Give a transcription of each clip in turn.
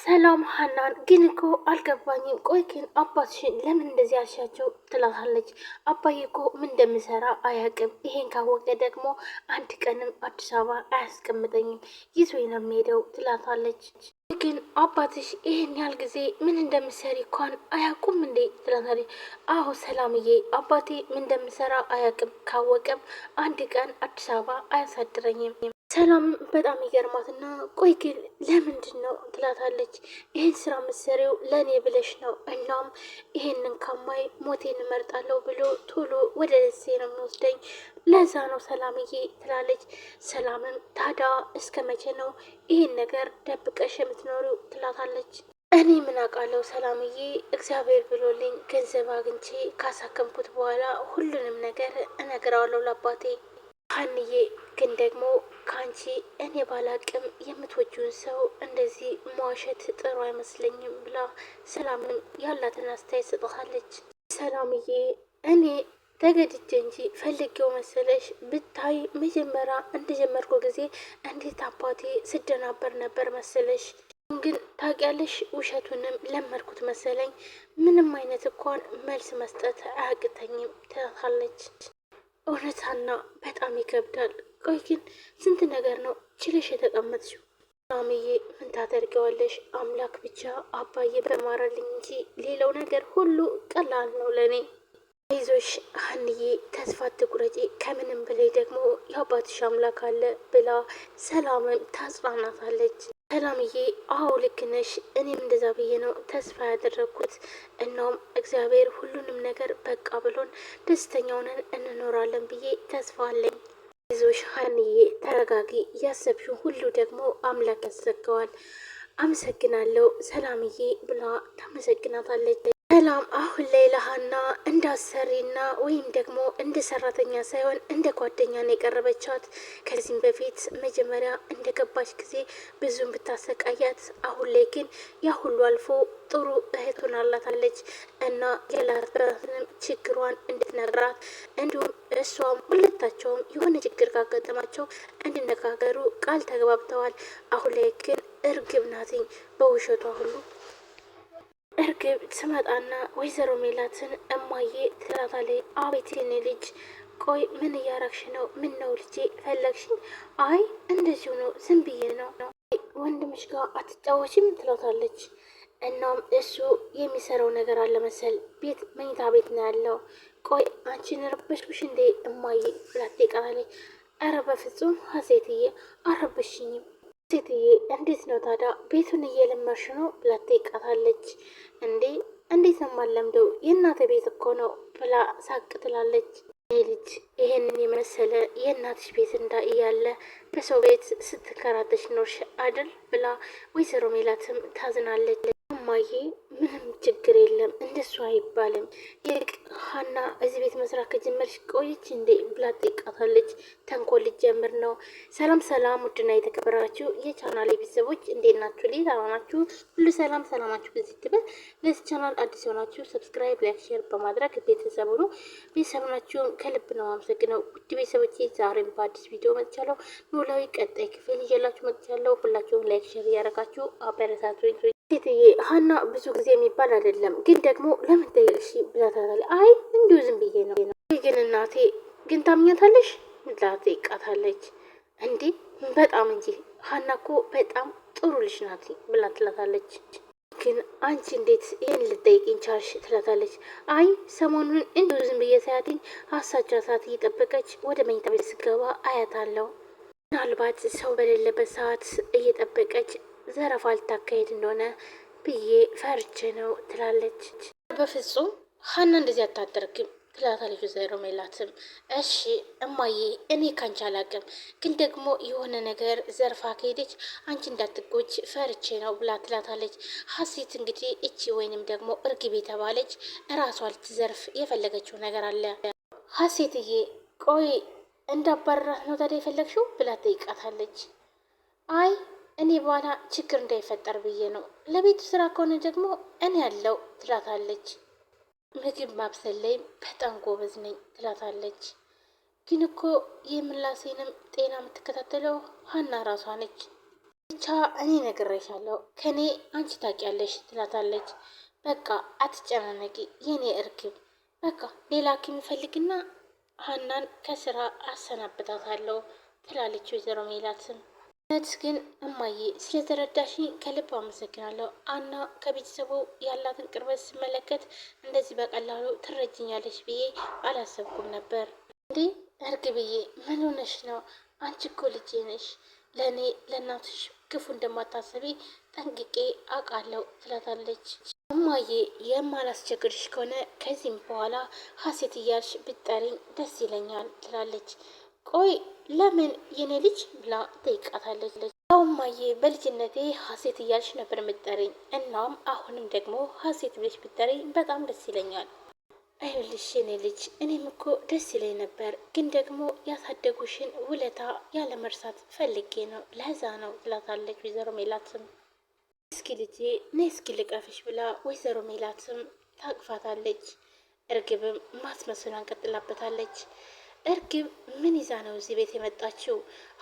ሰላም ሀናን ግን እኮ አልገባኝም። ቆይ ግን አባትሽን ለምን እንደዚህ አልሻቸው? ትላታለች። አባዬ እኮ ምን እንደምሰራ አያውቅም። ይሄን ካወቀ ደግሞ አንድ ቀንም አዲስ አበባ አያስቀምጠኝም፣ ይዞኝ ነው የሚሄደው ትላታለች። ግን አባትሽ ይሄን ያህል ጊዜ ምን እንደምሰሪ እንኳን አያውቁም እንዴ? ትላታለች። አዎ ሰላምዬ፣ አባቴ ምን እንደምሰራ አያውቅም። ካወቀም አንድ ቀን አዲስ አበባ አያሳድረኝም። ሰላም በጣም ይገርማትና ቆይ ግን ለምንድን ነው ትላታለች። ይህን ስራ ምሰሪው ለእኔ ብለሽ ነው፣ እናም ይሄንን ካማይ ሞቴን እመርጣለሁ ብሎ ቶሎ ወደ ደሴ ነው የሚወስደኝ፣ ለዛ ነው ሰላምዬ ትላለች። ሰላምም ታዲያ እስከ መቼ ነው ይህን ነገር ደብቀሽ የምትኖሪው? ትላታለች። እኔ ምን አውቃለሁ ሰላምዬ፣ እግዚአብሔር ብሎልኝ ገንዘብ አግኝቼ ካሳከምኩት በኋላ ሁሉንም ነገር እነግረዋለሁ ለአባቴ። ሀንዬ ግን ደግሞ ከአንቺ እኔ ባላቅም የምትወጂውን ሰው እንደዚህ መዋሸት ጥሩ አይመስለኝም ብላ ሰላምንም ያላትን አስተያየት ሰጥታለች። ሰላምዬ እኔ ተገድጄ እንጂ ፈልጌው መሰለሽ? ብታይ መጀመሪያ እንደጀመርኩ ጊዜ እንዴት አባቴ ስደናበር ነበር መሰለሽ? ግን ታውቂያለሽ ውሸቱንም ለመድኩት መሰለኝ። ምንም አይነት እንኳን መልስ መስጠት አያቅተኝም ትላታለች። እውነታና በጣም ይከብዳል። ቆይ ግን ስንት ነገር ነው ችለሽ የተቀመጥሽው? ማምዬ ምን ታደርገዋለሽ? አምላክ ብቻ አባዬ በማረልኝ እንጂ ሌላው ነገር ሁሉ ቀላል ነው ለእኔ። አይዞሽ ሀንዬ፣ ተስፋ አትቁረጪ፣ ከምንም በላይ ደግሞ የአባትሽ አምላክ አለ ብላ ሰላምን ታጽናናታለች። ሰላምዬ አዎ ልክ ነሽ፣ እኔም እንደዛ ብዬ ነው ተስፋ ያደረግኩት። እናም እግዚአብሔር ሁሉንም ነገር በቃ ብሎን ደስተኛ ሆነን እንኖራለን ብዬ ተስፋ አለኝ። ይዞሽ ሀንዬ ተረጋጊ፣ ያሰብሽው ሁሉ ደግሞ አምላክ ያዘጋዋል። አመሰግናለሁ ሰላምዬ ብላ ታመሰግናታለች። ሰላም አሁን ላይ ለሀና እንዳሰሪና ወይም ደግሞ እንደ ሰራተኛ ሳይሆን እንደ ጓደኛ ነው የቀረበቻት። ከዚህም በፊት መጀመሪያ እንደገባች ጊዜ ብዙም ብታሰቃያት፣ አሁን ላይ ግን ያ ሁሉ አልፎ ጥሩ እህት ሆናላታለች እና የላትንም ችግሯን እንድትነግራት እንዲሁም እሷም ሁለታቸውም የሆነ ችግር ካጋጠማቸው እንዲነጋገሩ ቃል ተግባብተዋል። አሁን ላይ ግን እርግብ ናትኝ በውሸቷ ሁሉ። እርግብ ትመጣና ወይዘሮ ሜላትን እማዬ ትላታለች። አቤት የኔ ልጅ፣ ቆይ ምን እያረግሽ ነው? ምን ነው ልጄ ፈለግሽኝ? አይ እንደዚሁ ነው ዝም ብዬ ነው። ወንድምሽ ጋር አትጫወችም? ትላታለች። እናም እሱ የሚሰራው ነገር አለ መሰል ቤት መኝታ ቤት ነው ያለው። ቆይ አንቺን ረበሽኩሽ እንዴ እማዬ ብላ ትጠይቃታለች። ኧረ በፍጹም ሀሴትዬ አረበሽኝም። ሴትዬ እንዴት ነው ታዲያ ቤቱን እየለመርሽ ነው ብላ ትጠይቃታለች። እንዴት ነው የማለምደው? የእናተ ቤት እኮ ነው ብላ ሳቅ ትላለች። ልጅ ይሄንን የመሰለ የእናትሽ ቤት እያለ በሰው ቤት ስትከራተሽ ኖርሽ አይደል ብላ ወይዘሮ ሜላትም ታዝናለች። እማዬ ምንም ችግር የለም እንደሱ አይባልም። ይልቅ ሀና እዚህ ቤት መስራት ከጀመርሽ ቆየች እንዴ ብላ ትጠይቃታለች። ተንኮል ልጀምር ነው። ሰላም ሰላም፣ ውድና የተከበራችሁ የቻናል ቤተሰቦች እንዴት ናችሁ? ሌላ ናችሁ ሁሉ ሰላም ሰላማችሁ በዚህ ትበል። ለዚህ ቻናል አዲስ የሆናችሁ ሰብስክራይብ፣ ላይክ፣ ሼር በማድረግ ቤተሰቡ ነው። ቤተሰቡ ናችሁ ከልብ ነው አመሰግነው። ውድ ቤተሰቦቼ ዛሬም በአዲስ ቪዲዮ መጥቻለሁ። ኖላዊ ቀጣይ ክፍል ይዤላችሁ መጥቻለሁ። ሁላችሁም ላይክ ሼር እያደረጋችሁ አበረታቱኝ። ሴትዬ ሀና ብዙ ጊዜ የሚባል አይደለም ግን ደግሞ ለምን ጠየቅሽ ብላታለች። አይ እንዲሁ ዝም ብዬ ነው። ግን እናቴ ግን ታምኛታለሽ ብላ ትጠይቃታለች። እንዲህ በጣም እንጂ ሀና እኮ በጣም ጥሩ ልጅ ናት ብላ ትላታለች። ግን አንቺ እንዴት ይህን ልጠይቅኝ ቻልሽ? ትላታለች። አይ ሰሞኑን እንዲሁ ዝም ብዬ ሳያትኝ አሳቻ ሰዓት እየጠበቀች ወደ መኝታ ቤት ስገባ አያታለሁ። ምናልባት ሰው በሌለበት ሰዓት እየጠበቀች ዘረፋ ልታካሄድ እንደሆነ ብዬ ፈርቼ ነው ትላለች። በፍጹም ሀና እንደዚህ አታደርግም ትላታለች ወይዘሮ ሜላትም። እሺ እማዬ እኔ ካንቺ አላቅም፣ ግን ደግሞ የሆነ ነገር ዘርፋ ከሄደች አንቺ እንዳትጎች ፈርቼ ነው ብላ ትላታለች። ሀሴት እንግዲህ እቺ ወይንም ደግሞ እርግብ የተባለች እራሷ ልትዘርፍ የፈለገችው ነገር አለ። ሀሴትዬ ቆይ እንዳባረራት ነው ታዲያ የፈለግሽው ብላ ትጠይቃታለች። አይ እኔ በኋላ ችግር እንዳይፈጠር ብዬ ነው። ለቤቱ ስራ ከሆነ ደግሞ እኔ ያለው ትላታለች። ምግብ ማብሰል ላይም በጣም ጎበዝ ነኝ ትላታለች። ግን እኮ የምላሴንም ጤና የምትከታተለው ሀና ራሷ ነች። ብቻ እኔ ነግሬሻለሁ፣ ከኔ አንቺ ታውቂያለሽ ትላታለች። በቃ አትጨናነቂ የኔ እርግብ፣ በቃ ሌላ ሐኪም ፈልግና ሀናን ከስራ አሰናብታታለሁ ትላለች ወይዘሮ ሜላትም። እውነት ግን እማዬ ስለተረዳሽኝ ከልብ አመሰግናለሁ። አና ከቤተሰቡ ያላትን ቅርበት ስመለከት እንደዚህ በቀላሉ ትረጅኛለሽ ብዬ አላሰብኩም ነበር። እንዴ እርግብዬ ምን ሆነሽ ነው? አንቺ እኮ ልጄ ነሽ። ለእኔ ለእናትሽ ክፉ እንደማታስቢ ጠንቅቄ አውቃለሁ ትላታለች። እማዬ የማላስቸግርሽ ከሆነ ከዚህም በኋላ ሀሴት እያልሽ ብትጠሪኝ ደስ ይለኛል ትላለች። ቆይ ለምን የኔ ልጅ ብላ ጠይቃታለች። ያው እማዬ በልጅነቴ ሀሴት እያልሽ ነበር የምትጠሪኝ፣ እናም አሁንም ደግሞ ሀሴት ብለሽ ብትጠሪኝ በጣም ደስ ይለኛል። አይልሽ የኔ ልጅ እኔም እኮ ደስ ይለኝ ነበር፣ ግን ደግሞ ያሳደጉሽን ውለታ ያለመርሳት ፈልጌ ነው፣ ለዛ ነው ትላታለች ወይዘሮ ሜላትም። እስኪ ልጄ ነይ እስኪ ልቀፍሽ ብላ ወይዘሮ ሜላትም ታቅፋታለች። እርግብም ማስመሰሏን ቀጥላበታለች። እርግብ ምን ይዛ ነው እዚህ ቤት የመጣችው?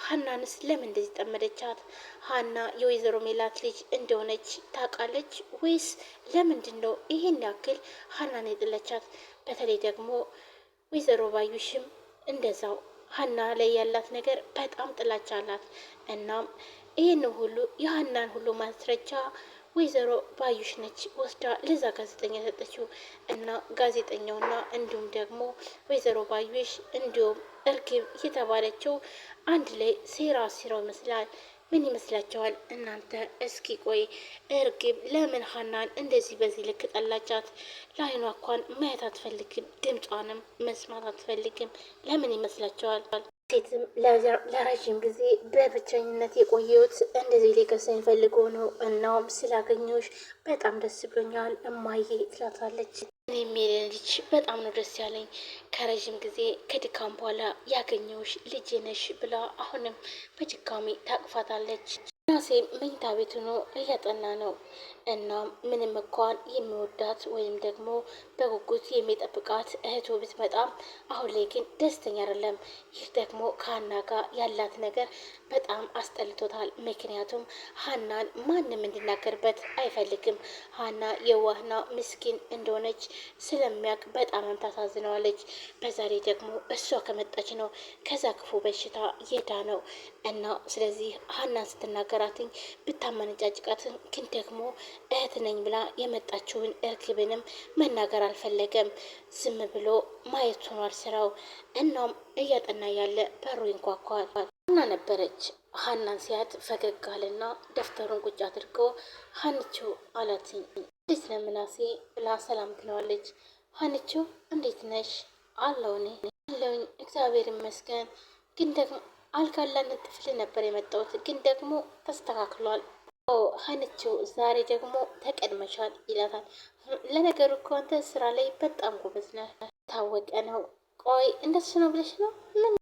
ሀናንስ ለምን እንደዚህ ጠመደቻት? ሀና የወይዘሮ ሜላት ልጅ እንደሆነች ታውቃለች ወይስ ለምንድን ነው ይሄን ያክል ሀናን የጥለቻት? በተለይ ደግሞ ወይዘሮ ባዩሽም እንደዛው ሀና ላይ ያላት ነገር በጣም ጥላቻ አላት። እናም ይህን ሁሉ የሀናን ሁሉ ማስረጃ ወይዘሮ ባዩሽ ነች ወስዳ ለዛ ጋዜጠኛ ሰጠችው። እና ጋዜጠኛውና እንዲሁም ደግሞ ወይዘሮ ባዩሽ እንዲሁም እርግብ የተባለችው አንድ ላይ ሴራ ሲራው ይመስላል። ምን ይመስላችኋል እናንተ? እስኪ ቆይ እርግብ ለምን ሀናን እንደዚህ በዚህ ልክ ጠላቻት? ለአይኗ እንኳን ማየት አትፈልግም፣ ድምጿንም መስማት አትፈልግም። ለምን ይመስላችኋል? ሴትም ለረዥም ጊዜ በብቸኝነት የቆየሁት እንደዚህ ሊከሰኝ ፈልጎ ነው። እናም ስላገኘሁሽ በጣም ደስ ብሎኛል እማዬ ትላታለች። እኔም የኔ ልጅ በጣም ነው ደስ ያለኝ፣ ከረዥም ጊዜ ከድካም በኋላ ያገኘሁሽ ልጄ ነሽ ብላ አሁንም በድጋሚ ታቅፋታለች። ናሴ መኝታ ቤት ሆኖ እያጠና ነው። እናም ምንም እንኳን የሚወዳት ወይም ደግሞ በጉጉት የሚጠብቃት እህቱ ብትመጣም አሁን ላይ ግን ደስተኛ አይደለም። ይህ ደግሞ ከሀና ጋር ያላት ነገር በጣም አስጠልቶታል። ምክንያቱም ሀናን ማንም እንዲናገርበት አይፈልግም። ሀና የዋህና ምስኪን እንደሆነች ስለሚያውቅ በጣም ታሳዝነዋለች። በዛሬ ደግሞ እሷ ከመጣች ነው ከዛ ክፉ በሽታ የዳ ነው እና ስለዚህ ሀናን ስትናገራትኝ ብታመነጫጭቃትን ግን ደግሞ እህት ነኝ ብላ የመጣችውን እርግብንም መናገር አልፈለገም። ዝም ብሎ ማየት ሆኗል ስራው። እናም እያጠና ያለ በሩ ይንኳኳል። ሀና ነበረች። ሀናን ሲያት ፈገግ አለና ደፍተሩን ቁጭ አድርጎ ሀንቾ አላትኝ። እንዴት ነህ ምናሴ ብላ ሰላም ትለዋለች። ሀንቾ እንዴት ነሽ? አለውኔ አለውኝ እግዚአብሔር ይመስገን፣ ግን ደግሞ አልጋ ላነጥፍልህ ነበር የመጣሁት፣ ግን ደግሞ ተስተካክሏል። ሀንቾ ዛሬ ደግሞ ተቀድመሻል ይላታል። ለነገሩ እኮ አንተ ስራ ላይ በጣም ጎበዝ ነህ፣ ታወቀ ነው። ቆይ እንደሱ ነው ብለሽ ነው? ምን